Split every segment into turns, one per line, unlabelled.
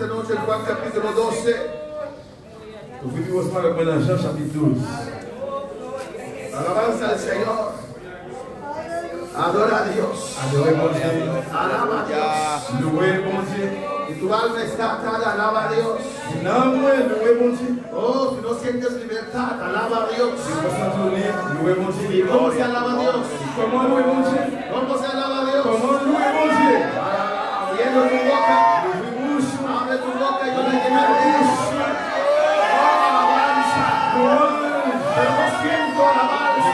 esta noche en Juan capítulo 12.
Ouvimos para Jean chapitre 12.
Alabanza al Señor. Adora a Dios.
Adorez mon Dieu.
Alaba a Dios.
Louez mon Dieu.
Y tu alma está atada, alaba a Dios.
Non, moi, louez mon Dieu.
Oh, si no sientes libertad, alaba a Dios.
Si vous sentez libre, louez mon
¿Y
Dieu.
cómo se alaba a Dios?
Comment louer mon Dieu?
¿Cómo se alaba a Dios?
Comment louer mon Dieu?
Abriendo tu boca.
Ouvrez bouche.
Abre tu boca y yo le llenaré. Oh, alabanza. Pero no siento alabanza.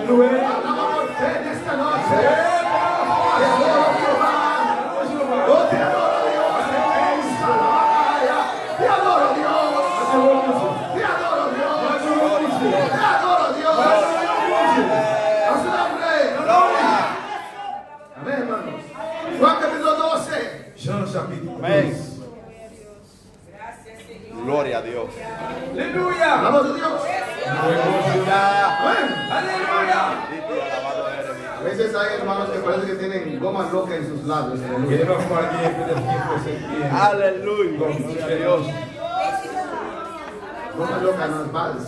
Louez.
Alaba por fe en esta noche. Te adoro, Jehová. Oh, te adoro, Dios. Te adoro, Dios. Te adoro, Dios. Te adoro, Dios. A su nombre. Amén, hermanos. Juan capítulo 12.
Jean chapitre
Amén.
12.
Gloria a Dios.
Alléluia.
Alabamos a Dios.
Louez mon Dieu.
Amén.
Alléluia.
Alabado eres mi
A veces hay hermanos que parece que tienen goma loca en sus labios.
Il
Aleluya.
est parfois bien, peut-être qu'il faut s'écrire.
Aleluya. Gloria a Dios.
Goma loca no es vals.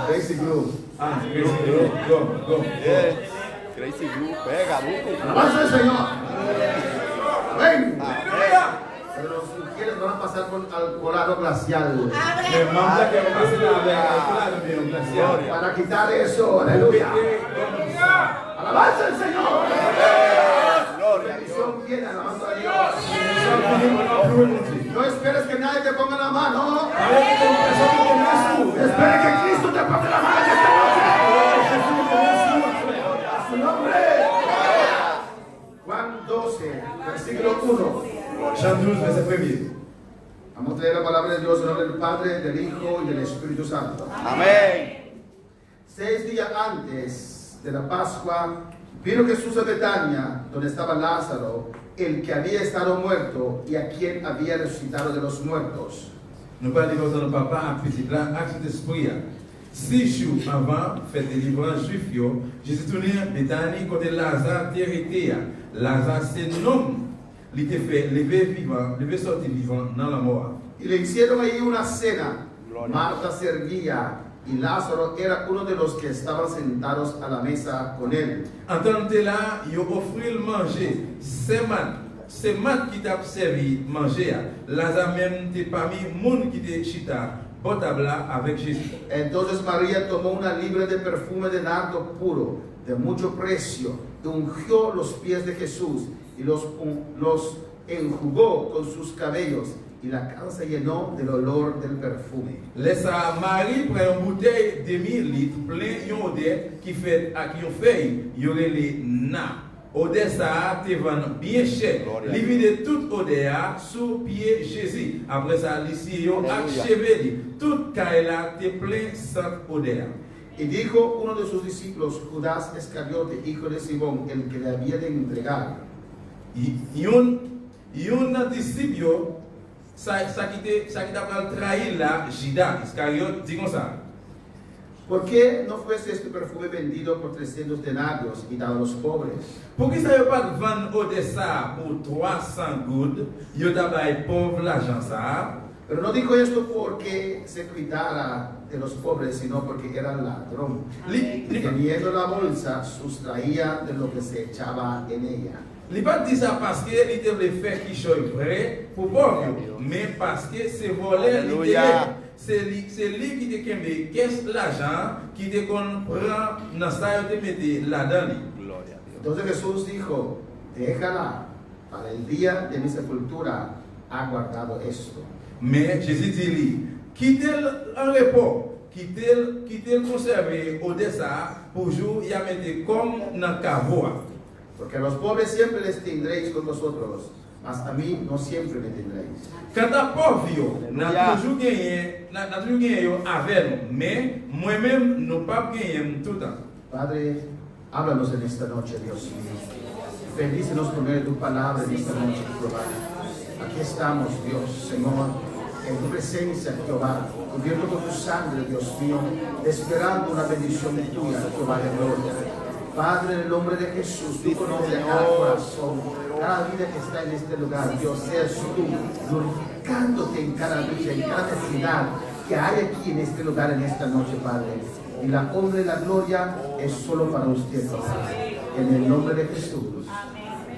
Basic glue.
Ah, go.
Yeah. Crazy Blue. Pega, duro.
Alabanza al Señor. Amén.
Amén.
Pero los mujeres van a pasar por alcoholado glacial.
Les membres qui ont passé avec un plat de glacial.
Para quitar eso. Aleluya. Alabanza al Señor.
Gloria a Dios.
Bendición viene alabando a Dios. No esperes que nadie te ponga la mano. Espera que Cristo te ponga la mano esta noche. A su nombre. Juan 12, versículo 1.
Jean 12, verset 1er.
Vamos a leer la palabra de Dios en nombre del Padre, del Hijo y del Espíritu Santo.
Amén.
6 días antes de la Pascua, vino Jesús a Betania, donde estaba Lázaro, el que había estado muerto y a quien había resucitado de los muertos.
Nous parlons de notre papa à petit là, acte d'esprit. 6 jours avant, fête de délivrance juif, Jésus tourné à Béthanie côté Lazare était. Lazare c'est un homme. Il était fait lever sortir vivant dans la mort.
Y le hicieron ahí una cena.
Gloria.
Marta servía y Lázaro era uno de los que estaban sentados a la mesa con él.
En tant que là, il offrit le manger. C'est mat qui t'a servi manger. Lazare même t'es parmi monde qui t'es chita, botabla avec Jésus.
Entonces María tomó una libra de perfume de nardo puro, de mucho precio, y ungió los pies de Jesús y los enjugó con sus cabellos, y la casa se llenó del olor del perfume.
Laissa Marie prend une bouteille de 1000 litres plein yon odeur qui fait à qui on fait y aurait les na. Odeur ça te vend bien cher.
Gloria.
Il vide toute odeur sous pied Jésus. Après ça l'ici yo
Alléluia.
achevé toute caille te plein cette odeur.
Y dijo uno de sus discípulos, Judas Iscariote, hijo de Simón, el que le había de entregar:
Yon disciple ça qui t'a pas trahi là Judas Iscariote dit comme ça.
¿Por qué no fuese este perfume vendido por 300 denarios y dado a los pobres?
Pourquoi ça veut pas vendre odeur ça pour 300 gouttes, yo d'abord pauvre l'argent ça.
Pero no dijo esto porque se cuidara de los pobres, sino porque era ladrón. Y teniendo la bolsa, sustraía de lo que se echaba en ella.
Il pas dit ça parce que il devait faire quelque chose vrai pour pauvre, mais parce que c'est volé
Alléluia.
c'est lui qui te kembe caisse l'argent qui te prend dans ça te mettre là-dedans.
Gloria a Dios.
Entonces Jesús dijo: déjala, para el día de mi sepultura ha guardado esto.
Mais Jésus dit lui, quittez-le en repos, quittez-le conserver au dessin pour jour il a mettre comme dans cavoa.
Porque a los pobres siempre les tendréis con vosotros, mas a mí no siempre me tendréis.
Quand à pauvre yo, n'a
Alléluia.
toujours gagné yo avec nous, mais moi-même nous pas gagné tout le temps.
Padre, háblanos en esta noche, Dios mío. Bendícenos por medio de tu palabra en esta noche, Jehová. Aquí estamos, Dios, Señor, en tu presencia, Jehová, cubierto con tu sangre, Dios mío, esperando una bendición tuya, Jehová de gloria. Padre, en el nombre de Jesús, tú conoces cada corazón, cada vida que está en este lugar. Dios, seas tú glorificándote en cada vida, en cada necesidad que hay aquí en este lugar en esta noche, Padre. Y la honra y la gloria es solo para usted, Padre. En el nombre de Jesús.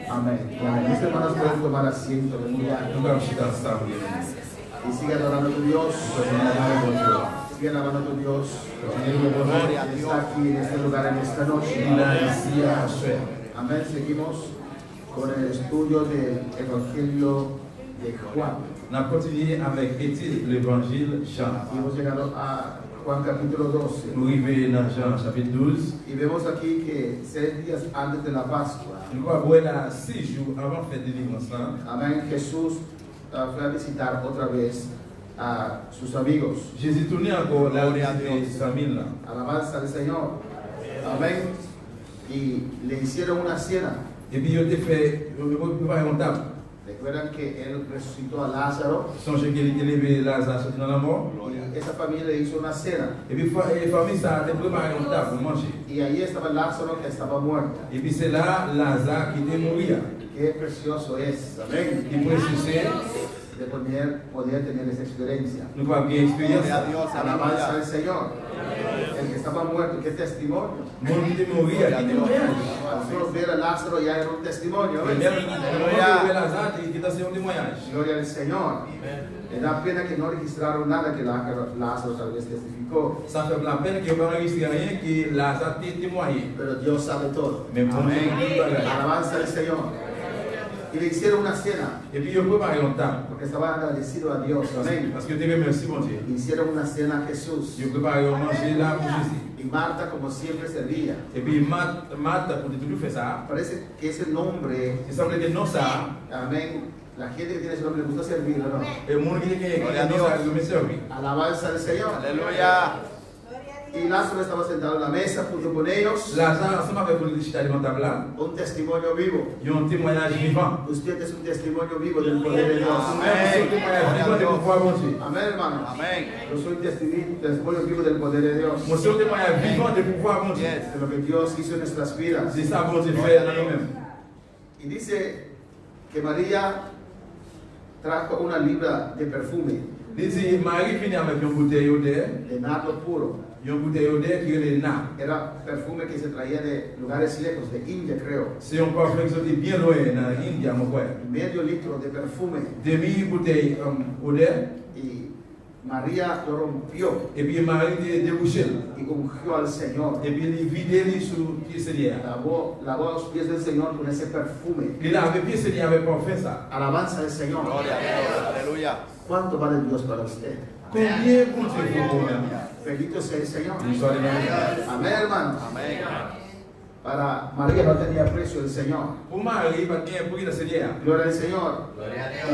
Amén. Bueno, mis hermanos pueden tomar asiento. Aleluya.
Nous allons chuter ensemble.
Y sigan adorando a tu Dios. Sigan alabando a tu Dios. Que está aquí en este lugar en esta noche. Amén. Seguimos con el estudio del Evangelio de Juan.
On a continué avec l'étude de l'évangile Jean.
Y hemos llegado a Juan capítulo 12.
Nous arrivons dans Jean chapitre 12.
Y vemos aquí que 6 días antes de la Pascua,
Nous allons voir là 6 jours avant la fête de délivrance.
amén, Jesús fue a visitar otra vez a sus amigos.
Jésus tournait encore là où il était sa famille là.
Alabanza al Señor. Amén. Y le hicieron una cena.
Et puis il a fait une table.
Recuerdan que él resucitó a Lázaro
Songez qu'il était levé Lazare sorti dans la mort.
y esa familia le hizo una cena.
Et puis la famille ça a préparé une table pour manger.
Y ahí estaba Lázaro que estaba muerto.
Et puis c'est là Lazare qui était mort.
Qué precioso es. Amén.
Il précisait,
De poder tener esa experiencia.
nous avons bien expérience.
Alabanza al Señor. El que estaba muerto, qué testimonio.
Mon qui était mort, il était témoignage.
Al nosotros ver a Lázaro ya era un testimonio.
Et
¿Ves?
même quand Lazare qui était un témoignage.
Gloria al Señor. Me da pena que no registraron nada que Lázaro tal vez testificó.
Ça fait la peine qu'il n'y ait pas enregistré rien que Lazare ait témoigné.
Pero Dios sabe todo.
Mais pour nous,
Alabanza al Señor. Y le hicieron una cena
et puis il a préparé une table.
porque estaba agradecido a Dios. Amén.
Parce que tu remercies mon Dieu.
Hicieron una cena a Jesús.
Il a préparé un manger là pour Jésus.
Y Marta, como siempre, servía.
Et puis Marthe, pour toujours faire ça,
Parece que ese nombre,
il semble que non ça,
amén, la gente que tiene ese nombre le gusta servirlo, ¿no?
et le monde qui non ça, il me servir.
Alabanza al Señor.
Aleluya.
Y Lázaro estaba sentado en la mesa junto con ellos.
Lazare, ensemble avec le chita alimentable là,
Un testimonio vivo.
il y a un témoignage vivant.
Usted es un testimonio vivo del poder de Dios.
C'est un témoignage vivant de pouvoir mon Dieu.
Amén, hermano.
Amén.
Yo soy testimonio vivo del poder de Dios.
Moi, c'est un témoignage vivant de pouvoir mon Dieu.
Yes.
De lo que Dios hizo en nuestras vidas.
C'est ça mon Dieu fait dans nous-mêmes.
Y dice que María trajo una libra de perfume
Il dit, Marie finit avec une bouteille d'odeur,
de nardo puro.
une bouteille d'odeur qui est le nard.
Era perfume que se traía de lugares lejos, de India, creo.
C'est un parfum qui sortit bien loin dans l'Inde, mon frère.
Medio litro de perfume.
Demi-bouteille odeur,
Y María lo rompió
et puis Marie débouché.
y ungió al Señor.
Et puis il vidait sur pied Seigneur.
Lavó los pies del Señor con ese perfume.
Il avait pied Seigneur avec parfum ça.
Alabanza al Señor.
Gloria a Dios. Aleluya.
¿Cuánto vale Dios para usted?
Combien pour Dieu pour vous-même?
Bendito sea el Señor.
Nous sommes les
Amén, hermanos.
Amén.
Para María no tenía precio el Señor.
Pour Marie, pas bien pour le Seigneur.
Gloria al Señor.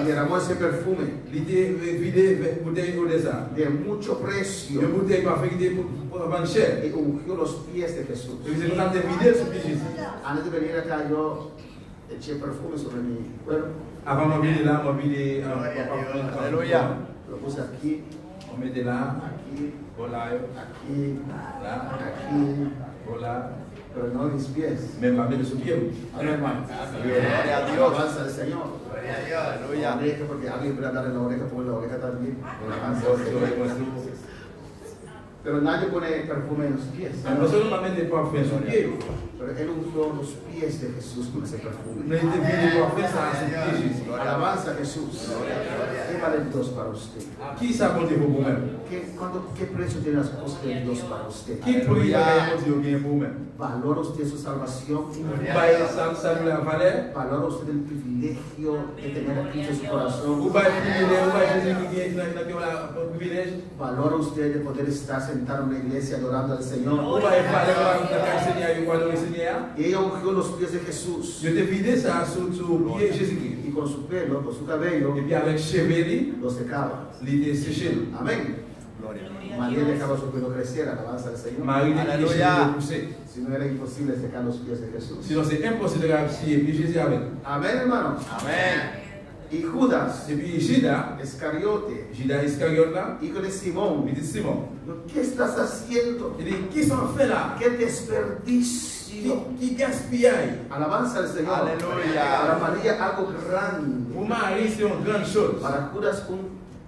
Y derramó ese perfume
Il était vidé bouteille d'odeur ça.
de mucho
Une
precio
bouteille parfum qui était pour vendre cher.
y ungió los pies de Jesús.
Et vous êtes content de vider sur pied Jésus.
Antes de venir acá yo eché perfume sobre mi cuerpo.
Avant de venir là, on vidait
Aleluya.
Lo puse aquí,
On mettait là,
aquí,
voilà,
aquí,
là,
aquí,
voilà.
pero no mis pies.
Même pas mettre sur pied.
Amén, hermano.
Gloria a Dios.
Alabanza al Señor. La
Aleluya.
oreja, porque alguien puede darle la oreja, pone la oreja también. Alabanza al Señor. Pero nadie pone perfume en los pies.
Nosotros no metemos parfum sur pied.
Pero él ungió los pies de Jesús con ese
Nous
perfume.
étions venus parfum ça sur pied Jésus.
Alabanza a Jesús. ¿Qué vale Dios para usted?
Qui ça compte pour vous-même?
¿Qué precio tiene las cosas de Dios para usted?
Qui prie pour Dieu bien pour vous-même?
¿Valora usted su salvación?
Bail ça nous la valeur.
¿Valora usted el privilegio de tener a Cristo en su corazón?
Ou bail privilège, ou bail Jésus qui est dans le privilège.
¿Valora usted de poder estar sentado en una iglesia adorando al Señor?
Ou bail parler avec le Seigneur et voir le Seigneur.
Y ella ungió los pies de Jesús.
Je te vidé ça sur pied Jésus-Christ.
Y con su pelo, con su cabello,
Et puis avec cheveux,
lo secaba.
il était séché.
Amén.
Gloria a Dios.
María dejaba su pelo crecer, alabanza al Señor.
Marie était
Alléluia.
poussé.
Si no era imposible secar los pies de Jesús.
Sinon c'est impossible de réussir. Et puis Jésus avec.
Amén, hermanos.
Amén.
Y Judas
Et puis Judas Iscariote là,
hijo de Simón,
il dit Simon.
¿qué estás haciendo?
Il dit, qui s'en fait là?
¡Qué desperdicio! desperdicio.
qui gaspille.
Alabanza al Señor.
Aleluya.
Para María algo grande.
Pour Marie, c'est une grande chose.
Para Judas un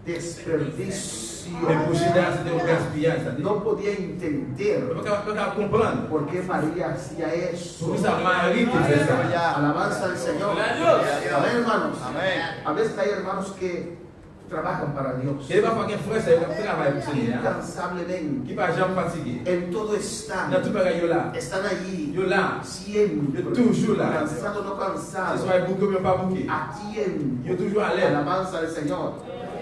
desperdicio.
Mais pour Judas, c'était un gaspillage. C'est-à-dire,
No podía entender
on peut pas comprendre.
por qué María hacía eso.
Pour ça, Marie qui fait ça.
Aleluya.
Alabanza al Señor.
Aleluya.
Amén, hermanos.
Amén.
A veces hay hermanos que trabajan para Dios
Et parfois, il y a un frère, c'est un travail pour Seigneur.
incansablemente.
Qui va jamais fatigué.
En todo están.
Dans tout bagage, yo là.
Están allí
Yo là.
siempre.
Yo toujours là.
Cansado o no
Que
cansado.
soit bouqué ou bien pas bouqué.
A tiempo.
Yo toujours à l'aise.
Alabanza al Señor.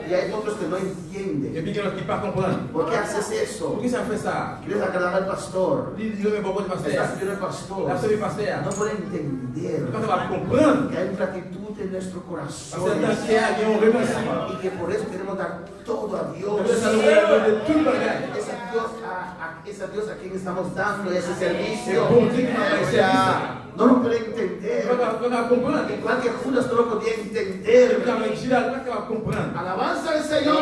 Y hay otros que no
Et
entienden.
puis, il y en a qui ne comprennent pas.
¿Por qué haces eso?
Pourquoi ça fait ça?
¿Quieres agradar al pastor?
Il dit, mais pourquoi le
Estás
pasteur?
sirviendo al pastor.
La seule pasteur.
No puede entender
Quand on va comprendre,
que hay gratitud en nuestro
parce que
corazón
dans ce cas, il y a un remerciement.
y que por eso queremos dar todo a Dios.
Parce que ça nous donne tout le bagage.
Es a Dios a quien estamos dando ese
C'est
servicio.
bon Dieu qui m'a fait service.
No lo puede entender.
On va comprendre.
Igual que Judas no lo podía
Et
entender.
quand avec Judas, on va comprendre.
Alabanza al Señor.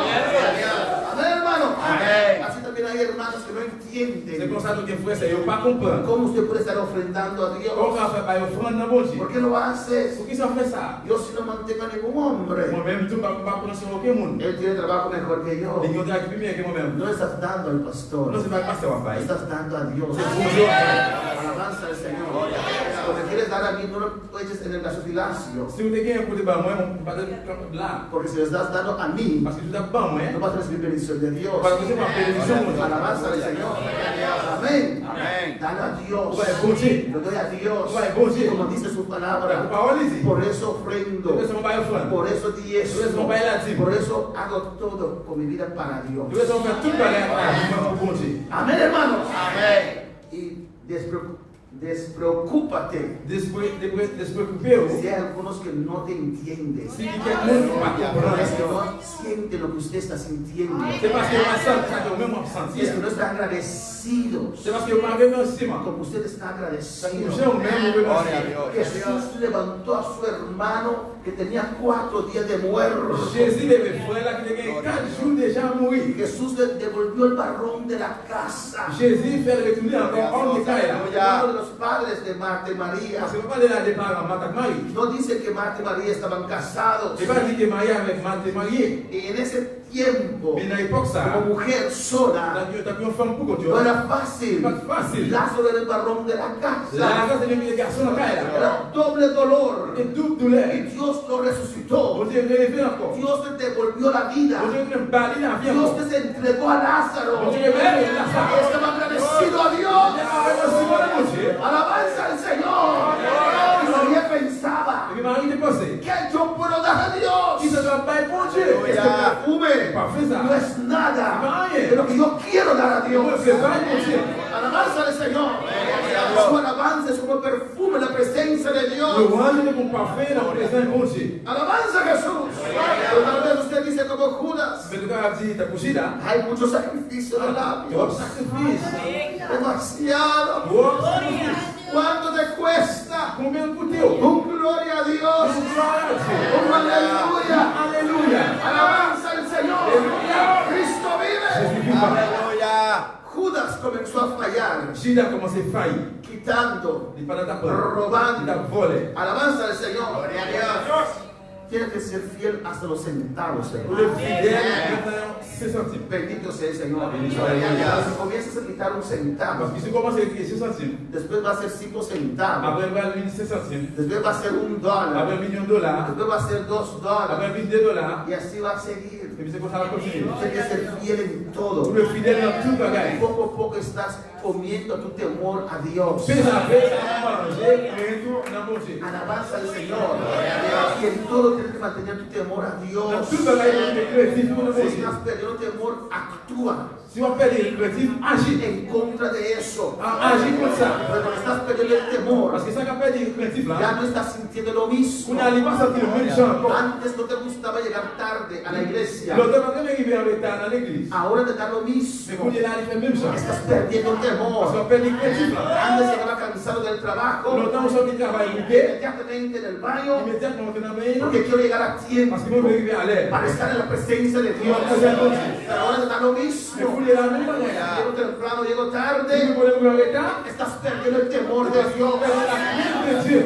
Amén, hermano.
Amén.
Así también hay hermanos que no
C'est
entienden
comme ça que les frères, c'est ne pas comprendre.
cómo usted puede estar ofrendando a
Comment
Dios.
on fait pas offrande dans bon Dieu?
¿Por qué lo haces?
Pour qui ça fait ça?
Yo si no mantengo a ningún hombre.
Moi-même, tout pas prendre sur aucun monde.
Él tiene trabajo mejor que yo.
Et qui ont été plus bien que moi-même.
No estás dando al pastor.
Non, c'est pas le pasteur qui va faire.
Estás dando a Dios.
C'est pour Dieu.
Alabanza al Señor. Lo que quieres dar a mí no lo eches en el gasofilacio.
Si vous avez un côté bas, moi, on va là.
Porque si lo estás dando a mí,
Parce que tout est bas, moi.
no vas a recibir bendición de Dios.
Parce que c'est ma bénédiction, mon Dieu.
Alabanza al Señor. Amén.
Amén.
Dale a Dios.
Ouais, bon Dieu.
Lo doy a Dios.
Ouais, bon Dieu.
Como dice su
La
palabra.
parole ici.
Por eso ofrendo.
Nous laissons pas offrande.
Por eso
Nous
diezmo.
laissons pas la dîme.
Por eso hago todo con mi vida para Dios.
Nous laissons faire tout le bagage pour bon Dieu.
Amén, hermanos.
Amén.
Y despreocúpate
Despreoccupez-vous.
si hay algunos que no te entienden.
Si quelqu'un ne va pas
Es que
comprendre,
no sienten lo que usted está sintiendo.
c'est parce que ma soeur, ça même
Es que
ressentir.
no están agradecidos
C'est parce que ma remerciement.
como usted está
Ça nous
agradecido.
gère même
Gloria a
remercier.
Dios.
Jesús levantó a su hermano que tenía 4 días de muerto.
Jésus, les frères là, qui ont 4 jours déjà mourir.
Jesús le devolvió el varón de la casa.
Jésus fait retourner encore hors de caille là.
Uno de los padres de Marta y María.
Parce que pas de la départ à Marthe Marie.
No dice que Marta y María estaban casados.
C'est pas dit que Marie avec Marthe est mariée.
Y en ese tiempo,
Mais dans l'époque ça,
como mujer sola,
t'as pris une femme pour que tu
no
vois.
era fácil.
Pas facile.
Lázaro era el varón de la
La
casa.
race de les garçons dans caille là.
Era doble dolor.
Et double douleur.
Y Dios lo resucitó.
On Dieu relevé encore.
Dios te devolvió la vida.
On Dieu te bali la vie
Dios
encore.
te entregó a Lázaro.
On Dieu relevé la
Y estaba agradecido a Dios.
Dieu.
Alabanza al Señor. Y María pensaba,
Et puis Marie dépensé.
¿qué yo puedo dar a Dios?
Qui se doit pas pour Dieu.
Este perfume
Parfait ça.
no es nada de lo que yo quiero dar a Dios.
C'est pas pour Dieu.
Alabanza al Señor. Su alabanza es como perfume en la presencia de
Le
Dios.
roi de mon parfait dans le présent bon Dieu.
Alabanza a Jesús. Pero tal vez usted dice como Judas,
Mais tu as dit, t'as couché là.
hay mucho sacrificio de
Tu as
labios.
sacrifice.
Demasiado.
Tu as sacrifice.
¿Cuánto te cuesta?
Combien de coûté?
Un gloria a Dios. Un aleluya.
Alléluia.
Alabanza al Señor. Cristo vive.
Aleluya.
Judas comenzó a fallar,
Judas a commencé à faillir.
quitando,
Il parle d'apprendre. Il
robando.
a volé.
Alabanza al Señor.
Gloria a Dios.
Tiene que ser fiel hasta los centavos,
Pour
hermano.
le fidèle, maintenant, c'est centimes.
Bendito sea el Señor.
Gloria a Dios.
Si comienzas a quitar un centavo,
Parce que si commence à écrire 6 centimes,
después va a ser 5 centavos,
après il va venir 6 centimes,
después va a ser $1,
après $1 million,
después va a ser $2,
après $2,
y así va a seguir.
et puis c'est comme ça va continuer.
Tienes que ser fiel en todo.
Pour le fidèle dans tout bagage.
Poco a poco estás comiendo tu temor a Dios.
Fais à faire, manger, et tout dans mon Dieu.
Alabanza al Señor. Y en todo tienes que mantener tu temor a
Dans
Dios.
tout bagage, il est créatif pour le
Si
Dieu.
estás perdiendo temor, actúa
Si on fait des créatifs, agis.
en contra de eso.
Agis comme ça.
Pero cuando estás perdiendo el temor,
Parce que ça qu'on fait des créatifs
ya
là,
no estás sintiendo lo mismo.
on n'arrive pas à sentir le même chant encore.
Antes no te gustaba llegar tarde a la iglesia.
L'autre matin, il arrive en retard dans l'église.
Ahora te da lo
Mais
mismo.
quand il est là, il fait le même chant.
Estás perdiendo el
Parce
temor.
qu'on fait des créatifs là.
Antes llegaba cansado del trabajo,
Longtemps, on sort du travail bouquet.
inmediatamente en el baño,
Immédiatement, on fait dans le bain.
porque quiero llegar a tiempo
Parce que moi, je vais arriver à l'air.
para estar en la presencia de Dios. Pero ahora te da lo mismo. Llego temprano, llego tarde. Estás perdiendo el temor de Dios.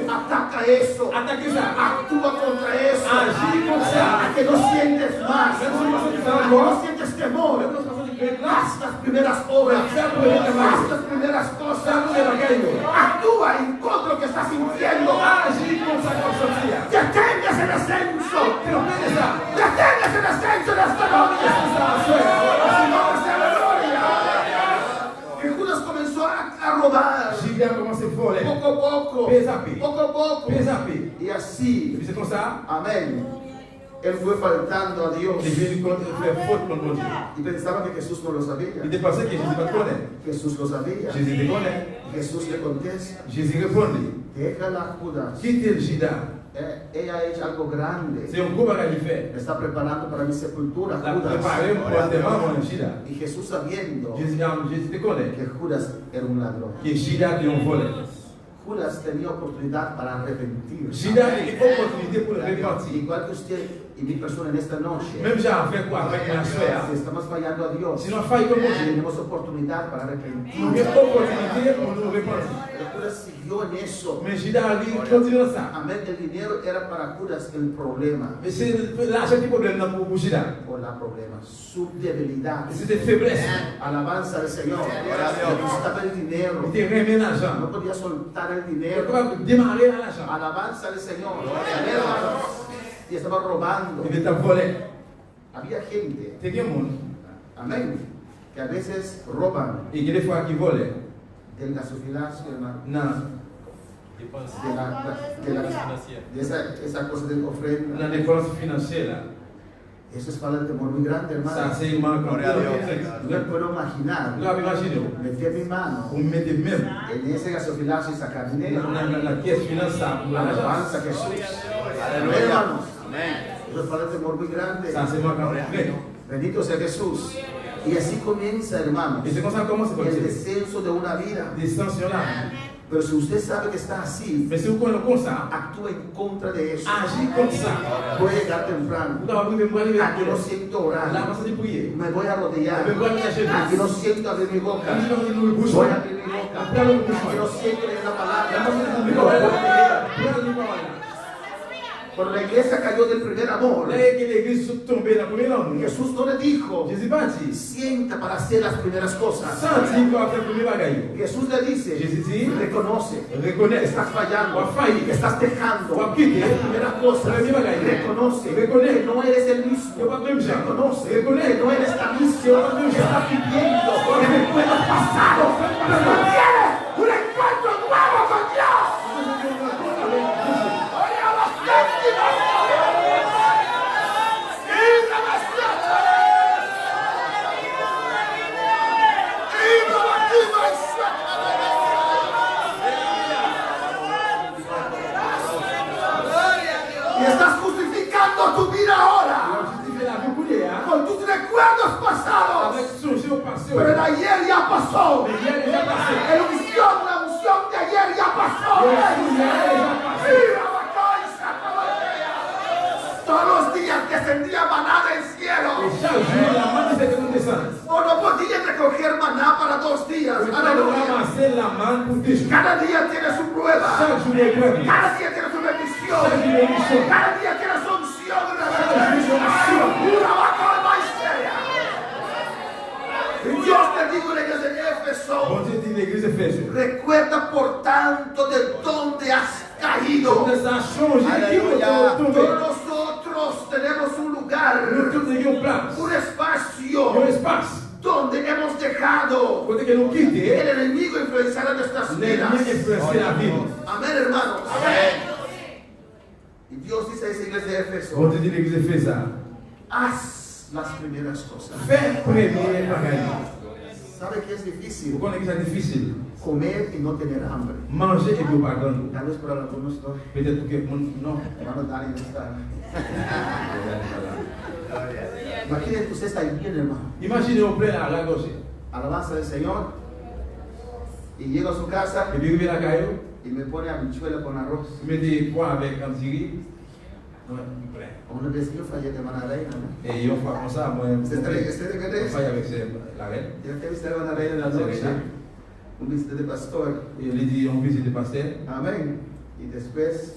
Ataca eso. Actúa contra eso. A que no sientes más. A que no sientes temor. Haz las primeras obras. Haz las primeras cosas. Actúa en contra de lo que estás sintiendo. Detengas el ascenso. Detengas el ascenso de esta noche. Su nombre sea la gloria. Y Judas comenzó a robar. Poco a poco. Poco a poco. Y así. Amén. Él fue faltando a Dios. Y pensaba que Jesús no lo sabía. Jesús lo sabía. Jesús le contesta. Déjala, Judas. Ella ha hecho algo grande. Me está preparando para mi sepultura, Judas. Y Jesús sabiendo que Judas era un ladrón. Judas tenía oportunidad para arrepentirse. Igual que usted y mi persona en esta noche. Si estamos fallando a Dios, tenemos oportunidad para arrepentirnos. Pero Judas siguió en eso. Amén. El dinero era para Judas el problema. O la problema. Su debilidad. Alabanza al Señor. Le gustaba el dinero. No podía soltar el dinero. Alabanza al Señor. Y estaba robando. Había gente. Amén. Que a veces roban. Del gasofilacio, hermano. De esa cosa de ofrenda. Eso es para el temor muy grande, hermano. No me puedo imaginar. Meter mi mano en ese gasofilacio y sacar dinero. Alabanza a Jesús. Aleluya, hermanos. Eso es para el temor muy grande. Bendito sea Jesús. Y así comienza, hermanos, el descenso de una vida. Pero si usted sabe que está así, actúa en contra de eso. Voy a llegar temprano. Aquí no siento orar. Me voy a rodear. Aquí no siento abrir mi boca. Voy a abrir mi boca. Aquí no siento leer la palabra. Cuando la iglesia cayó del primer amor, Jesús no le dijo, sienta para hacer las primeras cosas. Jesús le dice, reconoce, estás fallando, estás dejando las primeras cosas. Reconoce que no eres el mismo. Reconoce que no eres la misma que estás viviendo en el pueblo pasado. Pero no quieres un encuentro nuevo con Dios. Y estás justificando tu vida ahora con tus recuerdos pasados. Pero el ayer ya pasó. La unción de ayer ya pasó. Todos los días descendía maná del cielo. O no podían recoger maná para 2 días. Cada día tiene su prueba. Cada día tiene su bendición. Cada día tiene su unción. Una vaca Dios te dijo en la iglesia de Éfeso. Recuerda por tanto de dónde has caído. Aleluya. Todos nosotros tenemos un lugar, un espacio donde hemos dejado el enemigo influenciar a nuestras vidas. Amén, hermanos. Y Dios dice a esa iglesia de Éfeso, haz las primeras cosas. ¿Sabe qué es difícil? Comer y no tener hambre. Tal vez para algunos no. Hermano Dani no está. Imagínate que usted está bien, hermano. Alabanza del Señor. Y llego a su casa y me pone habichuela con arroz. Una vez yo fallé de hermana Reina, ¿no?
Et une fois comme ça, moi,
¿Usted de qué
je
es?
faille avec la reine.
Yo que visité a hermana Reina en la noche, un visite de pastor.
Et il dit, on visite le pasteur.
Amén. Y después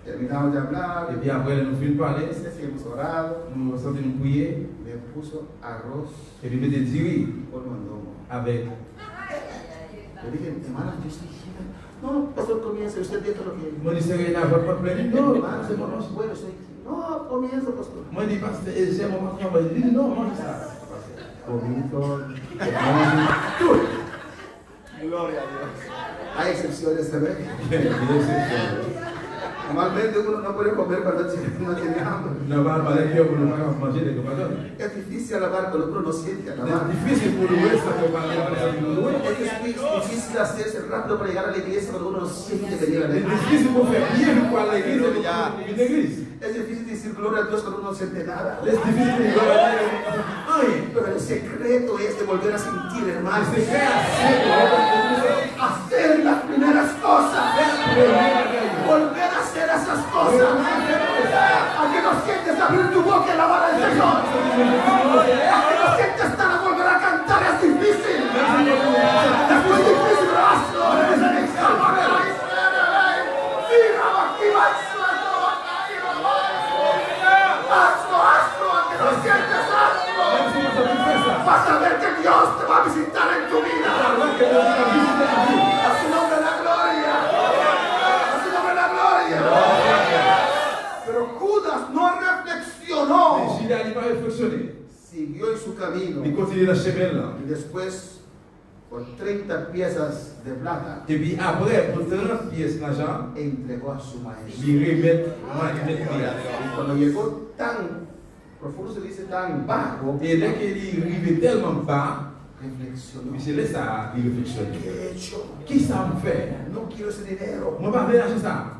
terminamos de hablar.
Et puis après, nous finissons de parler.
Hemos orado.
Nous sentons nous prier.
Me puso arroz
Et puis, il me dit,
por mondongo.
avec.
Yo dije, hermana, yo estoy diciendo, no, pastor, comienza, usted dijo lo que.
Moi, je dis, rien à voir pas plein.
No,
Non,
hermano,
c'est
no,
mon
no, bueno, estoy. No, comienza, pastor.
Moi, je dis, pasteur, c'est mon patron. Il dit, non, mange ça.
Comienzo.
Tout.
Gloria a Dios.
Hay excepciones, ¿sabes? Normalmente uno no puede comer cuando no tiene hambre.
Normalement, les gens ne peuvent pas manger des copains.
Es difícil alabar cuando uno no siente
C'est
alabar.
difficile pour louer ça pour parler de louer.
Es difícil hacerse rápido para llegar a la iglesia cuando uno no siente venir a la
C'est
iglesia.
difficile pour faire bien pour aller à l'église et pour une église.
Es difícil decir gloria a Dios cuando uno no siente nada.
C'est difficile pour aller
Pero el secreto es de volver a sentir, hermano.
c'est faire
Hacer las primeras cosas. Volver a hacer esas cosas. A que no sientes abrir tu boca y alabar al Señor. A que no sientes estar a volver a cantar. Es difícil. Es muy difícil, pero hazlo. Hazlo, aunque no sientes, hazlo. Vas a ver que Dios te va a visitar en tu vida. A su nombre la gloria. A su nombre la gloria. Pero Judas no reflexionó.
Il n'allait pas réflexionner.
Siguió en su camino.
Il continue la chemin là.
Y después, por 30 piezas de plata,
Et puis après, pour 30 pièces d'argent,
entregó a su maestro.
il remet
Y cuando llegó tan profundo, se dice tan bajo,
Et dès qu'il arrive tellement bas,
reflexionó.
il se laisse à y réflexionner.
¿Qué he hecho?
Qui ça me fait?
No quiero ese dinero.
Moi, pas faire ça.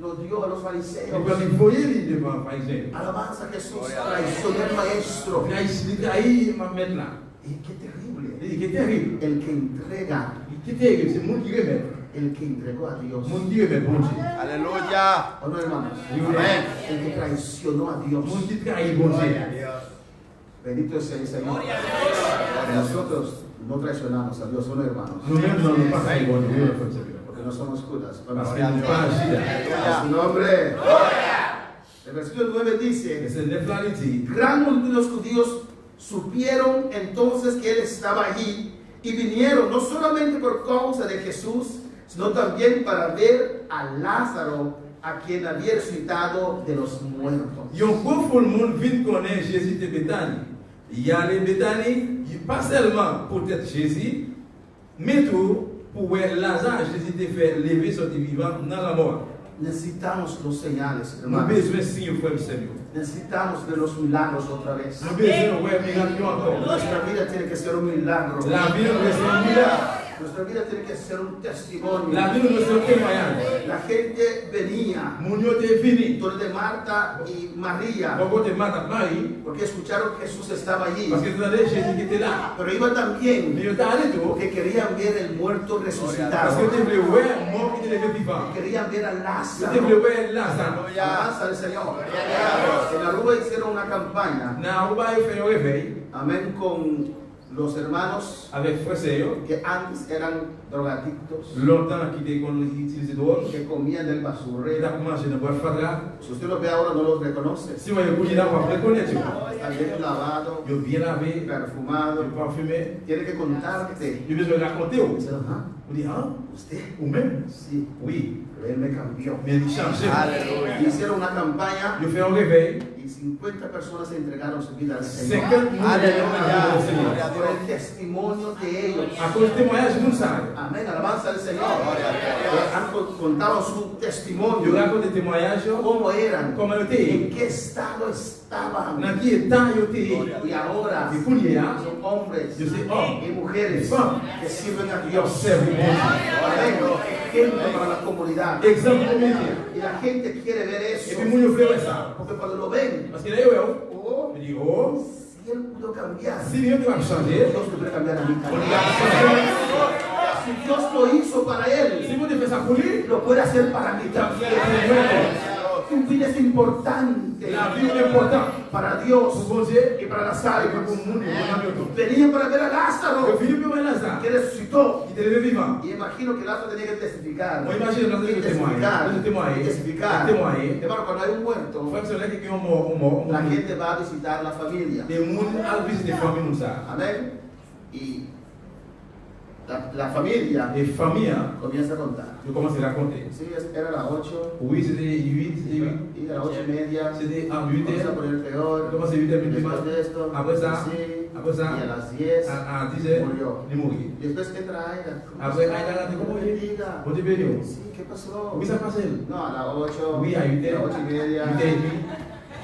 Lo dio a los
Et
fariseos.
puis, il voyait les devant les pharisiens.
Alabanza a Jesús, traicionó al maestro.
Il trahit ma maître là.
Y qué terrible.
Il est terrible.
El que entrega,
Il est terrible. C'est moi qui remets.
el que entregó a Dios.
Moi qui remets, bon Dieu.
Aleluya.
¿O no, hermanos?
Amén.
El que traicionó a Dios.
Moi qui trahit, bon Dieu.
Bendito sea el Señor. Nosotros no traicionamos a Dios, ¿o no, hermanos?
Nous-mêmes, nous n'avons pas trahi, bon Dieu.
Porque no somos Judas.
Parce qu'il n'est pas agi là.
A su nombre. El versículo 9
Et
dice:
c'est le plan, il dit,
gran multitud de los judíos supieron entonces que él estaba allí y vinieron no solamente por causa de Jesús, sino también para ver a Lázaro, a quien había resucitado de los muertos.
il y a un gros foule monde vient connaître Jésus de Béthanie. Il y a les Béthanie, pas seulement pour être Jésus, mais tout pour voir Lazare, Jésus te fait lever son vivant dans la mort.
Necesitamos los señales,
Nous avons
hermanos.
besoin de signes, frère et sœurs.
Necesitamos ver los milagros otra vez.
Nous avons besoin de voir miracle encore.
Nuestra vida tiene que ser un milagro.
La vie nous reste un miracle.
Nuestra vida tiene que ser un testimonio.
La vie nous reste un témoignage.
La gente venía
Mon Dieu est fini.
donde Marta y María,
Pourquoi tu m'as Marie?
porque escucharon que Jesús estaba allí.
Parce que tu as dit Jésus qui était là.
Pero iba
Mais
también
il t'a allé tout.
porque querían ver el muerto
Parce
resucitado.
que tu voulais voir un mort qui était levé vivant.
Querían ver a
Tu
Lázaro.
voulais voir Lazare.
Alabanza al Señor. En Aruba hicieron una campaña,
Dans Aruba, il fait un réveil
amén, con los hermanos
avec frère Seigneur.
que antes eran drogadictos,
Longtemps qu'il était utilisé drogue.
que comían del
Il
basurero.
a commencé dans le fadra.
Si usted los ve ahora, no los reconoce.
Si on est là, on va reconnaître.
Está bien lavado,
Il est bien lavé, il
perfumado.
est parfumé.
Tiene que contarte.
Il a besoin de raconter.
Dice, ajá,
On dit, hein?
usted,
Ou même?
sí,
Oui.
pero él me cambió.
Mais il change.
Aleluya.
Hicieron una campaña
Il fait un réveil.
y 50 personas entregaron su vida al Señor.
50 minutes.
Aleluya.
Por el testimonio de ellos.
À cause du témoignage, nous savons.
Amén, alabanza al Señor. Han contado su
Je
testimonio,
raconte des témoignages.
cómo eran,
Comment ils
en
étaient.
qué estado estaban.
Dans quel état ils étaient.
Y ahora
Et pour y aller,
son hombres
je sais, oh,
y mujeres que sirven a
ils
Dios.
observent le bon Dieu.
Amén. Ejemplo para la comunidad.
Exemple pour métier.
Y la gente quiere ver
Et
eso.
puis, mon Dieu fait ça.
Porque cuando lo ven,
Parce que là, il
oh,
me dit, oh,
si él pudo cambiar,
si Dieu va changer,
Dios puede cambiar a mí
on
también.
va changer.
Si Dios lo hizo para
Si
él,
vous devez faire ça pour lui,
lo puede hacer para mí también. Si un fin es importante
La vie est importante.
para Dios
Pour bon Dieu,
y para las
et pour
almas.
le monde, pour l'âme de tout.
Venían para ver a Lázaro,
Le Philippe et Lazare,
que resucitó.
il était levé vivant.
Y imagino que Lázaro tenía que testificar.
Moi, imagine Lazare
Y
de témoigner.
testificar.
De témoigner.
Y testificar.
De témoigner.
Hermano, cuando hay un muerto,
Frère, c'est là que quelqu'un est mort,
la gente va a visitar la familia.
et le monde a visité les familles, nous ça.
Amén. Y la familia
Et famille, hein,
comienza a contar.
je commence à raconter.
Sí, era las 8
Oui, c'était 8,
y a las 8:30.
c'était en 8
Vamos a
heures.
poner peor.
Comment c'est 8 heures,
Después de esto,
Après ça,
sí,
après ça,
y a las 10
à 10 heures,
murió.
il mourit.
Y después entra Aida.
Après, Aida,
¿Cómo
¿cómo
le
est?
diga?
Bon Dieu béni.
Sí, ¿qué pasó?
Oui, ça passe.
No, a las 8.
Oui, à 8
a
heures.
las 8:30.
8 heures et demie.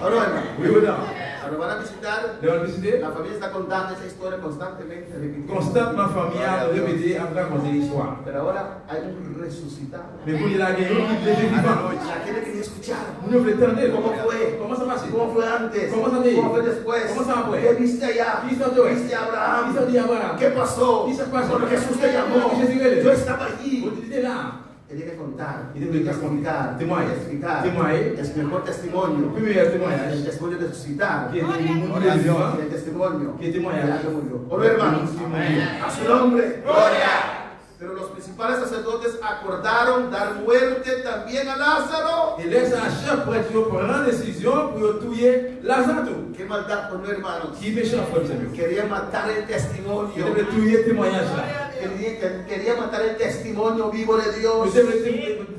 Ahora, hermano,
Oui, voilà.
cuando van a visitar,
Nous allons visiter.
la familia está contando esa historia constantemente. repitiendo.
Constamment, ma famille a répété, a raconté l'histoire.
Pero ahora hay un resucitado.
Mais pour il a gagné, il est vivant.
La gente quería escuchar.
Nous voulons entendre.
¿Cómo fue?
Comment ça passe?
¿Cómo fue antes?
¿Cómo se ve?
¿Cómo fue después?
¿Cómo se fue?
¿Qué viste allá?
¿Qué hizo Dios?
¿Viste a Abraham?
¿Qué hizo de Abraham?
¿Qué pasó?
¿Qué se pasó?
Cuando Jesús te llamó,
¿Qué Jesús le-
yo estaba allí.
Vous étiez là.
Tenía que contar,
Y tenía que
testificar,
témoigner.
testificar.
Témoigner.
Es mejor testimonio.
Le meilleur
El
témoignage.
testimonio de resucitar.
Qui est le monde
Gloria a Dios.
vivant.
Y el testimonio
¿Qué témoignage?
de alguien murió. Hola, hermanos. A su nombre. Pero los principales sacerdotes acordaron dar muerte también a Lázaro.
Et laisse à chaque prêtre prendre décision pour tuer Lazare.
Qué maldad con los hermanos.
Qui méchant, frère Samuel.
Quería matar el
Il
testimonio.
devait tuer le témoignage là.
Quería matar el testimonio vivo de Dios.
Vous devez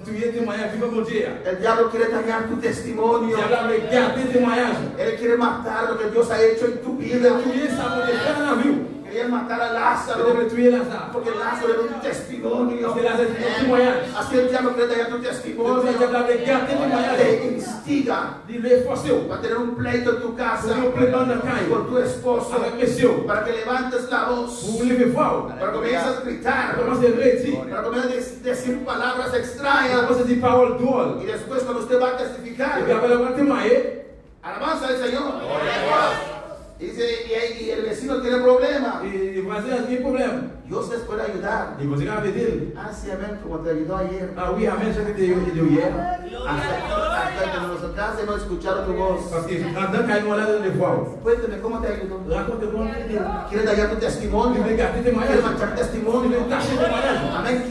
tuer le témoignage vivant de Dieu.
El diablo quiere dañar tu testimonio.
Diable a regardé le témoignage.
Él quiere matar lo que Dios ha hecho en tu
Il
vida.
devait tuer ça pour te faire la vie.
Quería matar a
Il
Lázaro.
devait tuer Lazare.
Porque Lázaro era un testimonio.
Parce que Lazare était un témoignage.
Así el diablo quiere dañar tu
Le
testimonio.
diable a regardé le témoignage.
Te instiga
Il l'a forcé.
para tener un pleito en tu casa
Pour nous préparer dans le caille.
con tu esposo.
Avec messieurs.
Para que levantes la voz.
Vous voulez me voir.
Para que comiences a gritar.
Commencez à réciter.
Para que comiences a decir palabras extrañas.
Commencez à dire paroles drôles.
Y después cuando usted va a
Et puis
testificar,
après le témoigner.
alabanza al Señor. Y dice, y el vecino tiene problemas.
Et le voisin a dit problème.
Dios les puede ayudar.
Et vous allez dire.
Ah, sí, amén, como te ayudó ayer.
Ah oui, amen, ça que tu hier.
Hasta que nos casa hemos escuchado tu voz.
Parce que en tant qu'on a de voir.
Cuéntame cómo te ayudó.
Raconte-moi.
Quiere dañar tu
Il
testimonio.
veut garder
Quiere
témoignage.
manchar
Il
testimonio.
veut tâcher témoignage.
Amén.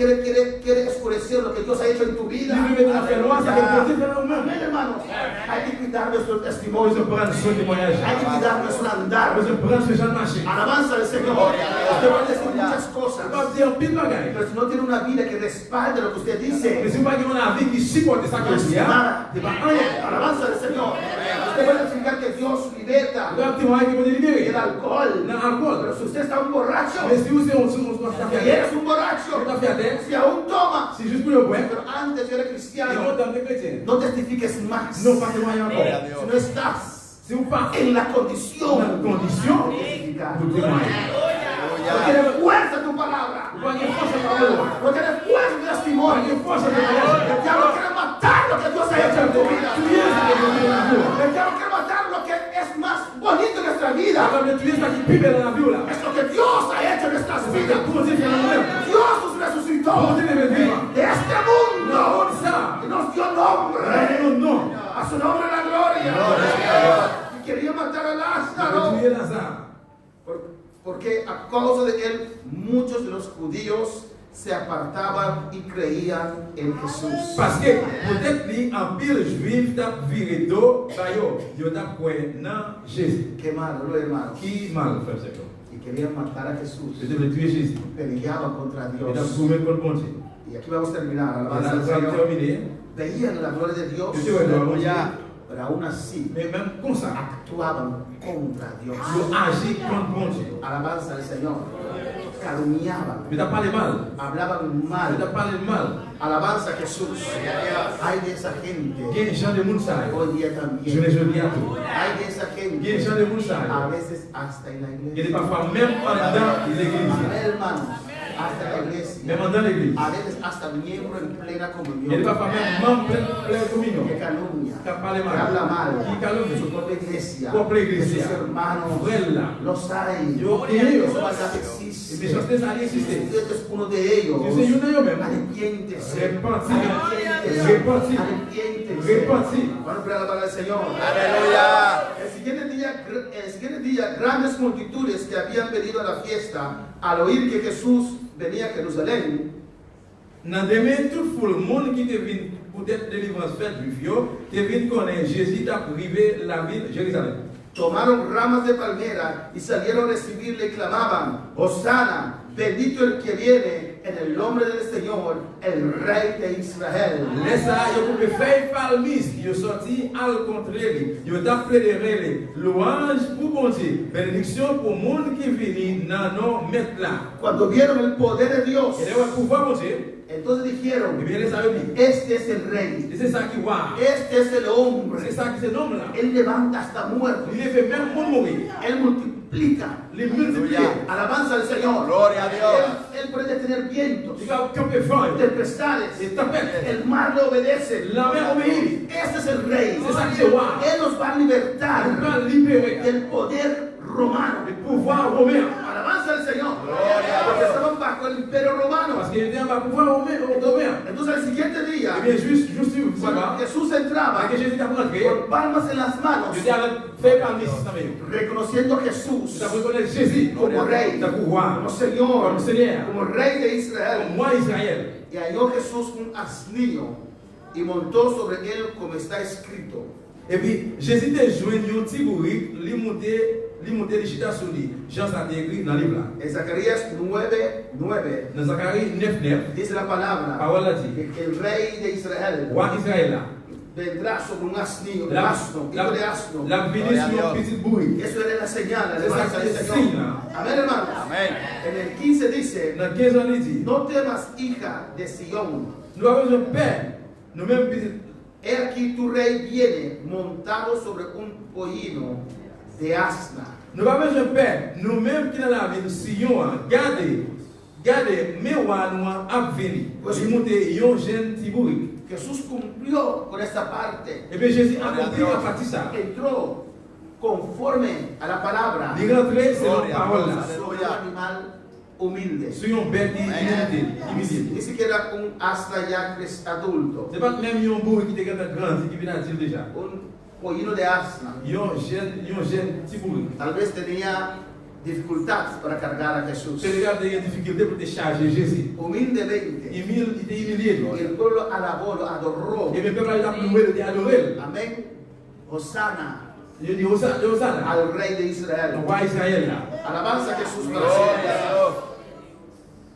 Quiere oscurecer lo que Dios ha hecho en tu vida.
Il veut mettre la ferroise avec le côté de
Amén,
nous-mêmes.
hermanos. Hay que cuidar nuestro
On se
testimonio.
prend son témoignage.
Hay que cuidar nuestro andar.
On se prend ce genre de marché.
Alabanza al Señor. Usted va a decir muchas
On
cosas.
va dire un pile bagaille.
Pero si no tiene una vida que respalde lo que usted
Mais
dice,
si vous n'avez pas une vie qui supporte ça comme ça,
de alabanza al Señor. Usted puede explicar que Dios liberta
le témoignage qui peut libérer.
el alcohol.
Dans l'alcool.
Pero si usted está un borracho,
Mais si vous êtes un
y
café,
eres un borracho,
un café,
si aún toma,
c'est juste pour le point.
pero antes yo era
Et
cristiano,
on donne des chrétiens.
no testifiques más.
Non, pas témoigner
Gloria a
encore.
Dios.
Si no estás
Si vous partez
en la
dans
condition
la condition
de testificar.
de témoigner.
No tiene fuerza tu palabra.
Vous n'avez pas de parole.
No tiene fuerza tu testimonio. El diablo quiere matar lo que Dios ha hecho en tu vida. El diablo quiere matar lo que es más bonito en nuestra vida. Es lo que Dios ha hecho en nuestras vidas. Dios nos resucitó de este mundo y nos dio nombre. A su nombre la gloria. Y quería matar a Lázaro. Porque a causa de él muchos de los judíos se apartaban y creían en Jesús.
Parce que peut-être li en pile juif t'a viré d'eau, yo t'a croire dans Jésus.
Qué malo, ¿no, hermanos?
Qui mal frère c'est quoi?
Y querían matar a Jesús.
Je devais tuer Jésus.
Peleaban contra
Et t'a
Dios.
prouvé contre bon Dieu.
Y aquí vamos a terminar.
On
Alabanza al
a
Señor.
terminé.
Veían la gloria de Dios,
Je suis heureux ya.
pero aún así
Mais même comme ça,
actuaban contra Dios.
yo agis contre bon Dieu.
Alabanza al Señor. Calumniaban,
Je t'ai parlé mal.
hablaban
Je t'ai
mal.
parlé mal.
Alabanza a Jesús. Hay de esa gente
Il y a des gens de Mounsaï.
hoy día
Je
también.
les dis à tout.
Hay de esa
Il y a des gens
gente
de Mounsaï.
a veces hasta en la
Il y a des
iglesia.
parfois même en dedans de l'église.
Hermanos, hasta la iglesia,
Même dans l'église.
a veces hasta miembro en plena
Il
comunión,
va pas même membre plein communion.
que calumnia,
Qui parle
que
mal.
habla mal
Qui
de
calomnie.
su propia iglesia,
Propia
de sus
iglesia.
hermanos,
Frère.
los hay,
Yo
y
creo.
esa maldad
Et
existe.
méchanceté, ça existe.
Usted es uno de ellos.
Si c'est une même.
Arrepiéntese.
Repentir.
Arrepiéntese.
Repentir.
Arrepiéntese.
Repentir.
Vamos a orar la palabra del Señor.
Aleluya.
El siguiente día, grandes multitudes que habían venido a la fiesta, al oír que Jesús venía a Jerusalén,
Dans demain, tout le monde qui te vient pour être délivrance faite du vieux, te vient connaître Jésus t'a privé la ville Jérusalem.
tomaron ramas de palmera y salieron a recibirle y clamaban: Hosana, bendito el que viene en el nombre del Señor, el Rey de Israel.
Laissa, yo coupe feuille palmis, yo sorti al contraire, yo t'appellerai louange pour bon Dieu, bénédiction pour monde qui vient dans nos maîtres là.
Cuando vieron el poder de Dios,
Et le pouvoir bon Dieu,
entonces
et
dijeron:
bien les savez bien.
este es el Rey,
Et c'est ça qui voit.
este es el
C'est
hombre.
ça qui se nomme là.
Él levanta hasta muertos,
Il fait même pour mourir.
Él multiplica.
Les multiplier.
Alabanza al Señor.
Gloria a Dios.
Él puede detener vientos,
Il va camper fort.
tempestades,
Et tempête.
el mar le obedece.
La mer obéit.
Este es el Rey.
C'est ça qui se voit.
Él nos va a
Il
libertar
va libérer
del poder romano.
le pouvoir romain.
Alabanza al Señor. Porque estaban bajo el imperio romano.
Parce qu'il était un pouvoir romain.
Entonces al siguiente
Eh
día,
bien, juste
cuando
voilà.
Jesús entraba
Que Jésus t'a rentré.
con palmas en las manos,
Je dis avec fait palmis dans mes.
reconociendo a Jesús
Tu as reconnaître Jésus
como Rey,
ta pouvoir.
como Señor,
Como Seigneur.
como Rey de
Comme
Israel.
moi Israël.
Y halló Jesús un asnillo y montó sobre él como está escrito.
Et puis Jésus te joint un petit bourrique, li monter les chita sur lui. Jean ça écrit dans le livre là.
En Zacarías 9:9
Dans Zacharie 9:9,
dice la palabra
parole a dit,
que el Rey de Israel
roi Israël là.
vendrá sobre un asnillo, un
La
asno, hijo de asno.
béni sur un petit bourrique.
Eso era la señal, la
C'est ça
alabanza
qui
del
est
Señor.
signe là.
Amén, hermanos.
Amén.
En el 15 dice:
Dans 15 ans il dit,
no temas, hija de Sión.
nous avons un père, nous mêmes petits.
He aquí tu rey viene montado sobre un pollino de asna.
Nous avons un père, nous mêmes qui dans la ville Sion, gardez, mais roi nous a venu. Il monter un jeune petit bourrique.
Jesús cumplió con esta parte.
Et bien Jésus a compris à partir de ça.
Entró conforme a la palabra
Il rentrait selon la
Gloria.
parole là.
sobre un animal humilde.
Sur une bête humilité.
Ni siquiera un asna ya adulto,
Ce n'est pas même un bourrique qui était grand, qui vient à dire déjà.
un pollino de asna.
Un jeune petit bourrique.
Tal vez tenía dificultad para cargar a Jesús.
C'est le gars qui a des difficultés pour te charger Jésus.
Humildemente.
Il était humilié.
Y el pueblo alabó, lo adoró.
Et le peuple a loué, il a adoré.
Amén. Hosanna
Il dit, Hosanna,
al Rey de
le
Israel.
roi Israël là.
Alabanza a Jesús para
Gloria
siempre.
a Dios.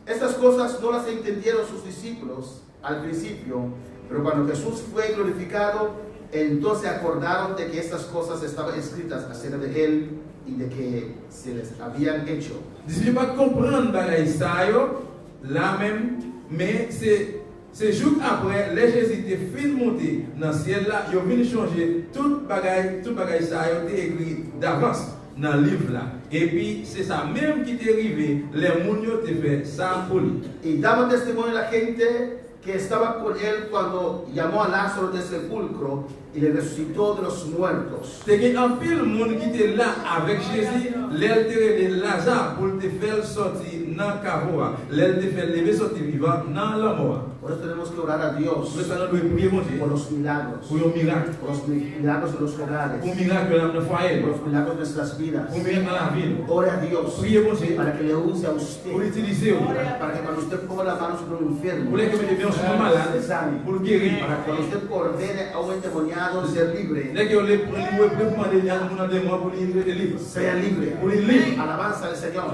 Estas cosas no las entendieron sus discípulos al principio, pero cuando Jesús fue glorificado, entonces acordaron de que estas cosas estaban escritas acerca de él y de que se les habían hecho.
Je ne peux pas comprendre bagaille ça yo, là même, mais c'est jour après, les Jésus était fin monter dans le ciel là, ils ont venu changer tout bagaille ça yo était écrit d'avance dans le livre là. Et puis c'est ça même qui est arrivé, les moun yo te fait ça pour lui.
Y daba testimonio a la gente que estaba con él cuando llamó a Lázaro del sepulcro y le resucitó de los muertos.
C'est qu'il y a un pile monde qui était là avec Jésus, l'altéré de Lazare pour te faire sortir dans le carreau, l'elle te fait lever sortir vivant dans la mort.
Por eso tenemos que orar a Dios
Por eso nous devons prier mon Dieu
por los milagros,
pour un miracle,
por los milagros de los hogares,
pour un miracle dans le foyer,
por los milagros de nuestras vidas.
pour un miracle dans la ville.
Ore a Dios
Priez mon Dieu
para que le use a usted,
pour l'utiliser,
para que cuando usted ponga la mano sobre un enfermo,
pour les que me bien sur un malade,
se sane,
pour le guérir.
para que cuando usted ordene a un endemoniado ser libre,
Dès que les demander à mon endroit pour livrer des livres,
sea libre.
pour les livres,
Alabanza al Señor.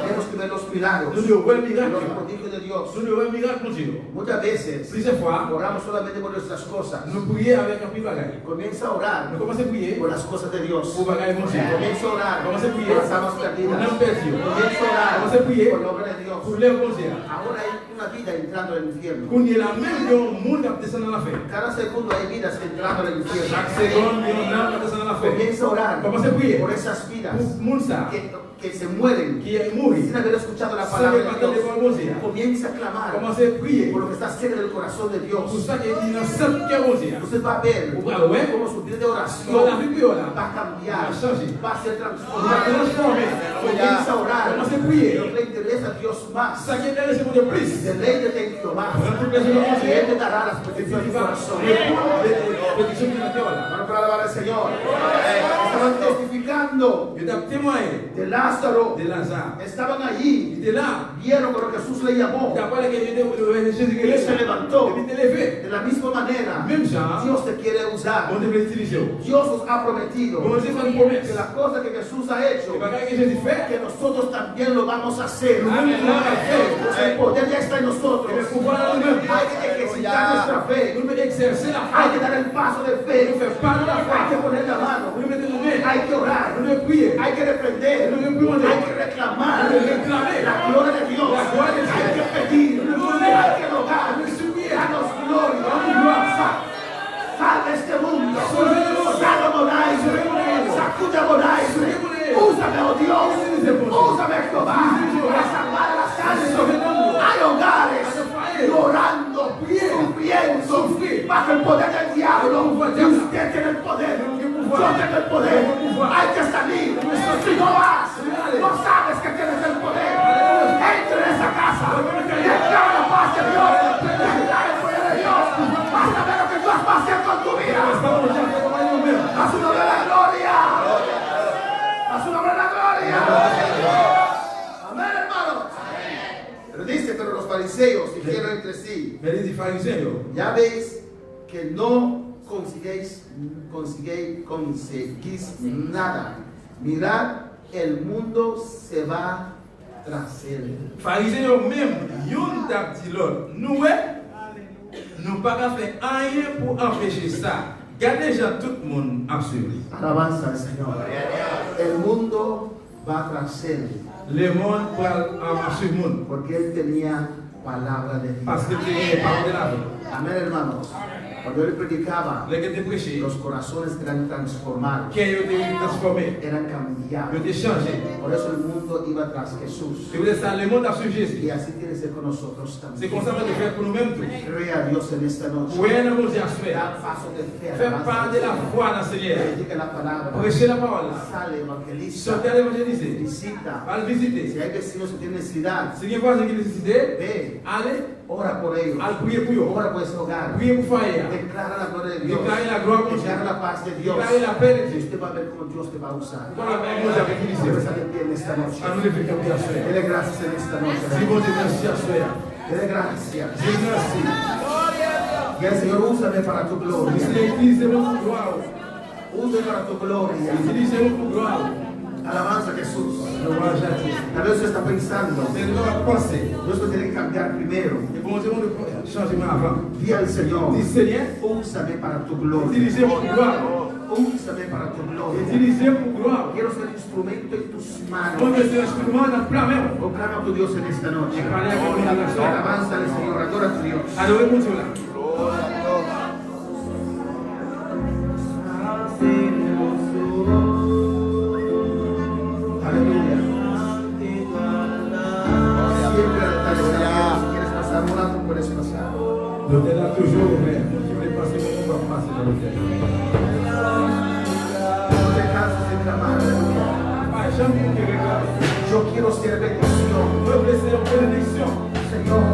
Tenemos que ver los milagros,
nous devons un
los
miracle.
prodigios de Dios.
Nous devons un miracle mon Dieu.
Muchas veces
Plusieurs fois,
oramos solamente por nuestras cosas.
nous prions avec un petit bagage.
Comienza a orar
Nous commençons à prier
por las cosas de Dios.
pour bagage mon Dieu.
Comienza a orar
Commencez à prier
por las almas
pour
perdidas.
l'âme perdue.
Comienza a orar
Commencez à prier
por la obra de Dios.
pour les mon Dieu.
Ahora hay una vida entrando al infierno.
Qu'on y ait la même dans le monde qui descend dans la fête.
Cada segundo hay vidas entrando al infierno.
Chaque seconde, il y a un âme qui descend dans la fête.
Comienza a orar
Commencez à prier
por esas vidas
pour monde ça.
que que se mueren
qui est mort,
sin haber escuchado la
sans
palabra de
entendre les
Dios,
paroles de Dieu,
comienza a clamar
commencez à prier
por lo que está cerca del corazón de
pour
Dios.
ça qu'il y a un seul cœur de Dieu.
Usted va a ver
Ouais.
cómo su vida de
Dans la
oración
vie là,
va a cambiar,
va a changer,
va a ser
va a
transformada.
transformer.
Comienza a orar,
Commencez à prier.
lo que le interesa a Dios más.
Ça qui est intéressé pour Dieu plus.
Deleítate en Jehová, y Él te dará las peticiones de tu corazón.
Petition de la terre là.
Hermano, para alabar al Señor. Estaban testificando
Il est témoin
de Lázaro.
de Lazare.
Estaban
Il
allí,
était là.
vieron cuando Jesús le llamó.
Il a parlé que Jésus qui
Él se
est
levantó.
Il était levé.
De la misma manera,
Même genre,
Dios te quiere usar.
on devrait utiliser.
Dios nos ha prometido
Bon Dieu fait une promesse.
que la cosa que Jesús ha hecho,
Les bagages que Jésus fait,
que nosotros también lo vamos a hacer.
nous-mêmes, nous allons faire.
Pues el poder ya está en nosotros.
Et le pouvoir en nous-mêmes.
Hay que ejercitar nuestra fe.
Nous devons exercer la
Hay
foi.
que dar el paso de
Nous
fe.
faire part de la
Hay que
foi.
poner la mano.
Nous devons mettre nos mains.
Hay que orar.
Nous devons prier.
Hay que reprender.
Nous devons demander.
Hay que reclamar
Nous devons réclamer.
la gloria de Dios.
La gloria de Dios.
Hay que pedir.
Nous devons demander.
Hay que rogar.
Nous devons supplier.
Danos gloria.
Danos gloria.
Salve este mundo.
Salve el mundo.
Salve Bonai.
Salve Bonai.
Sacude Bonai.
Salve Bonai.
Úsame, oh Dios.
Úsame,
Úsame, Jehová. Para salvar las almas. Hay hogares llorando, sufriendo bajo el poder del diablo. Y usted tiene el poder. Yo tengo el poder. Hay que salir. Si no vas, no sabes que tienes el poder. Entra en esa casa. Declara la paz de Dios. Declara el poder de Dios. Vas a ver lo que Dios va a hacer con tu vida. A su nombre la gloria. A su nombre la gloria. Amén, hermanos. Pero dice, pero los fariseos dijeron entre sí,
Mais les pharisiens,
ya veis que no conseguís nada. Mirad, el mundo se va tras él.
pharisiens même, yon t'a dit l'autre. Nous, nous pas faire rien pour empêcher ça. Gardez déjà tout le monde à suivre.
Alabanza al Señor. El mundo va tras él,
Le monde va suivre le monde.
porque él tenía palabra de
Parce que
Dios.
tu es parole de la vie.
Amén, hermanos. Cuando él predicaba,
Les que te prêché,
los corazones eran transformados,
qui ont été transformés,
eran
ils ont
cambiados.
été changés.
Por eso el mundo iba tras Jesús.
Et vous êtes ça, le monde a suivi
Y
Jésus.
así tiene que ser con nosotros
C'est
también.
comme ça qu'on doit faire pour nous-mêmes tout.
Cree a Dios en esta noche.
Oui, nous nous y assurer.
Da paso de fe.
Fais part de la foi dans le Seigneur.
Predica la palabra.
Prêchez la parole.
Sale, evangeliza.
Sortez à l'évangéliser.
Visita.
Allez
Si
visiter.
hay vecinos que tienen necesidad,
Si vous avez une nécessité,
ve,
allez,
ora por ellos.
allez prier pour eux.
Ora por ese hogar.
Priez pour faire.
Declara la gloria de Dios.
Déclarez la gloire de Dieu.
Declara la paz de Dios.
Déclarez la paix de
Y
Dieu.
usted va a ver cómo Dios te va a usar.
Voilà, mais nous avons utilisé.
Debe estar de pie en esta noche.
À nous les faire comme à faire.
Dele gracias en esta noche.
Si bon Dieu merci à faire.
Dele gracias.
Dieu merci.
Y el Señor úsame para tu gloria.
Utilisez-moi pour gloire.
Úsame para tu gloria.
Utilisez-moi pour gloire.
Alabanza a Jesús.
Louange à Dieu.
Tal vez usted está pensando,
C'est le droit de penser.
Dios me tiene que cambiar primero.
Et bon Dieu, on changement avant.
Di al Señor,
Dis Seigneur,
úsame para tu gloria.
utilisez-moi pour gloire.
Úsame para tu gloria.
Utilisez-moi pour gloire.
Quiero ser instrumento en tus
On
manos.
veut ser instrument dans plein main.
Proclama a tu Dios en esta noche.
Et parler avec mon relation.
Alabanza al Señor, adora a tu Dios.
Adorez mon Dieu là.
Aleluya. Siempre al altar está abierto. Si quieres pasar un rato, puedes pasar.
L'hôtel a toujours ouvert. Si vous voulez passer, on va passer dans l'hôtel.
No te canses de clamar. Aleluya.
Pas jamais que regarde.
Yo quiero ser bendición.
Nous voulons ser bénédiction.
Señor,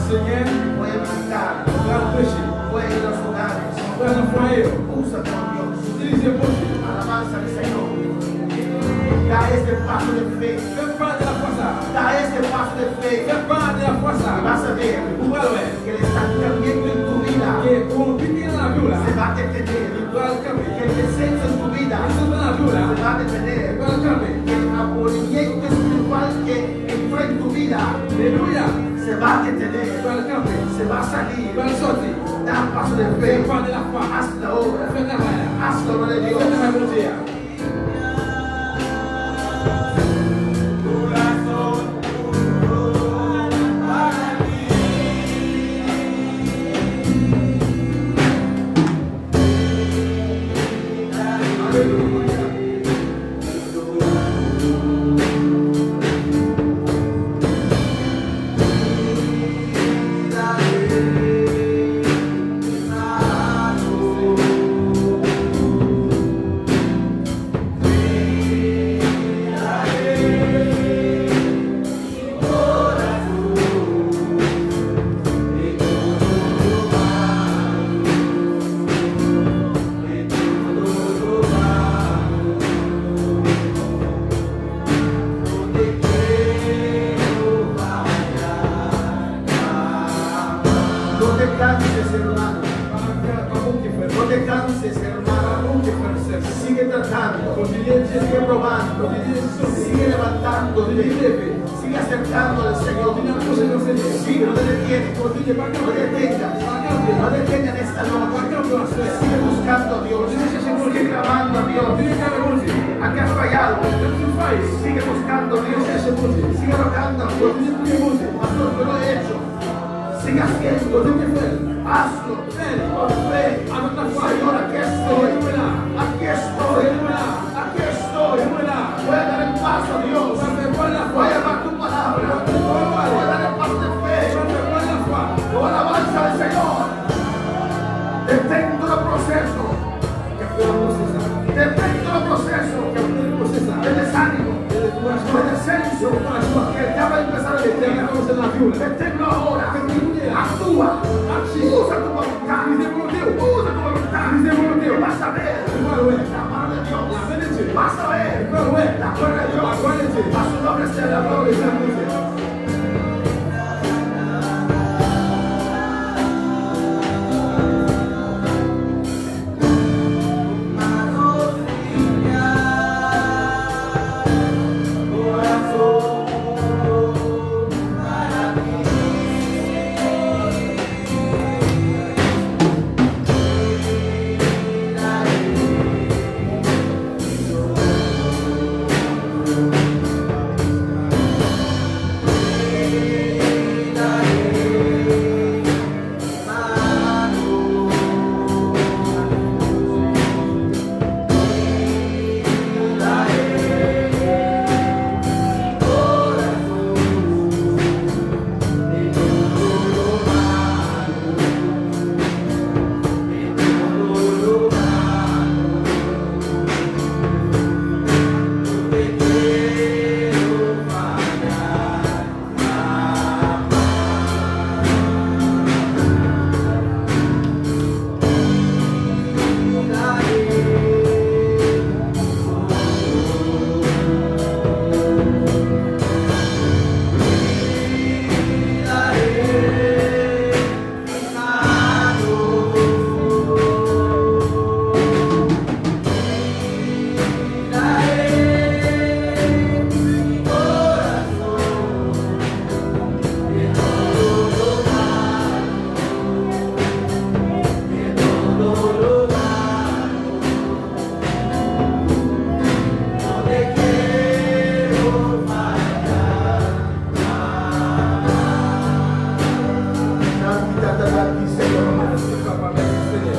Seigneur,
voy a visitar.
on va prêcher.
Voy a ir a los hogares.
On va en foyer.
Úsame, oh Dios.
Utilisez mon Dieu.
Alabanza al Señor. Da este paso de fe.
Fais part de la foi ça.
Da este paso de fe.
Fais part de la foi
Y
ça.
vas a ver
Vous allez voir.
que el estancamiento en tu vida
Que pour piquer dans la vie là,
se va a detener.
il va le camper.
Que el descenso en tu vida
Eso dans la vie là,
se va a
il
detener.
va le camper.
Que el abolimiento espiritual que entró en tu vida
Alléluia.
se va a
Il
detener.
va le camper.
Se va a
Il
salir.
va le sortir.
Da un paso de
Fais
fe.
part de la foi.
Haz la obra.
Fais la main.
Haz la obra de
Fais
Dios.
la main mon Dieu.
Aleluya. te canses, hermano. No te canses, hermano. Sigue tratando. Sigue probando. Sigue levantándote. Sigue acercando al Señor. Sigue, no te detienes. No detengas. No detengan esta noche. Sigue buscando a Dios. Sigue clamando a Dios. ¿A qué has fallado? Sigue buscando a Dios. Sigue rogando a Dios. Pastor, yo lo he hecho. Sigue haciéndolo. Hazlo. Por fe. Señor, aquí estoy. Aquí estoy. Aquí estoy. Voy a dar el paso a Dios. Voy a dar tu palabra. Voy a dar el paso de fe. Con alabanza al Señor. Detén todo proceso. Detén todo proceso. El desánimo. El descenso. Que el diablo va a empezar a detener. Deténlo ahora. Actúa. Usa tu voluntad. Usa tu voluntad. Vas a ver la mano de Dios. Vas a ver la gloria de Dios. A su nombre sea la gloria.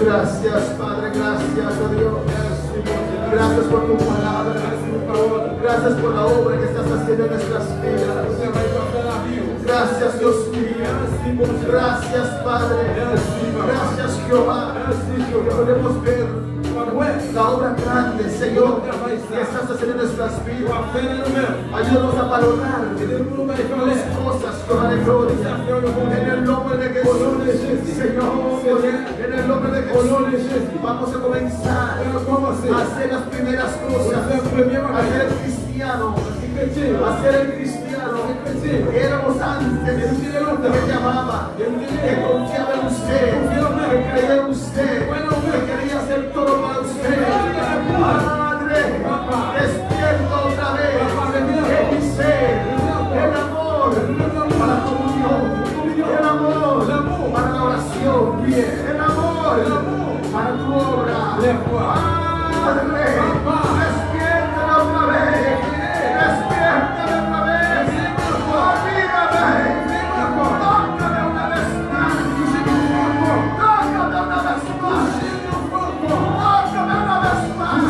Gracias, Padre, gracias, oh Dios. Gracias por tu palabra. Gracias por la obra que estás haciendo en nuestras vidas. Gracias, Dios mío. Gracias, Padre. Gracias, Jehová. Que podemos ver la obra grande, Señor, que estás haciendo en nuestras vidas. Ayúdanos a valorar las cosas con alegría. En el nombre de Jesús, Señor, en el nombre de Jesús, vamos a comenzar a hacer las primeras cosas, a ser el cristiano, a ser el cristiano que éramos antes, que llamaba, que confiaba en usted, que creía en usted, que quería hacer todo para usted. Padre, despierta otra vez en mi ser el amor para la comunión, el amor para la oración, el amor para tu obra. Padre, despierta otra vez, despierta otra vez. Olvídame, tócame una vez más, tócame una vez más, tócame una vez más.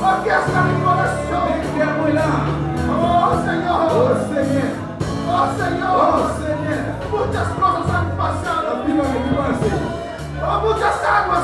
Aquí está mi corazón, aquí está mi corazón. Oh Señor, oh Señor, muchas cosas han pasado, oh, muchas aguas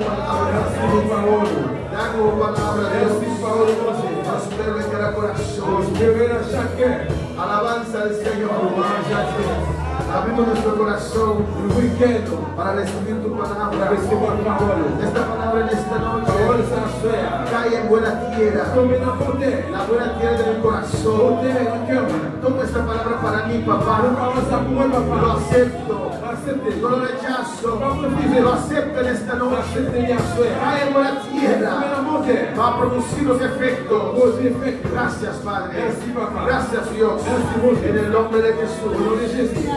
palabra.
Recebe parole.
Danos palabra, Dios.
Recebe parole você.
Prospero en cada corazón.
Prospera chacun.
Alabanza al Señor.
Louange a Dieu.
Abrimos nuestro corazón
Nous vous requérons
para recibir tu
pour
palabra.
recevoir la parole.
Esta palabra en esta
Parole
noche
sincère.
cae en buena tierra.
Tomez dans ton terre.
La buena tierra de mi corazón.
Ton terre dans le cœur.
Toma esta palabra para mí, papá.
Prépare ça pour moi,
Lo
papa.
acepto.
Acceptez.
No lo rechazo. Lo acepto en esta noche.
Acceptez hier soir.
Cae en buena
Tomez
tierra.
dans mon terre.
Va a producir los efectos.
Vos effects.
Gracias, Padre.
Merci, papá.
Gracias, Dios.
Merci, mon Dieu.
En el nombre de
Au nom de
Jesús.
Jésus.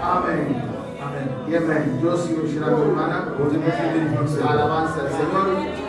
Amén.
Amen.
Y amén. Yo sigo llenando, hermana.
Continuez de bénir.
Alabanza al Señor.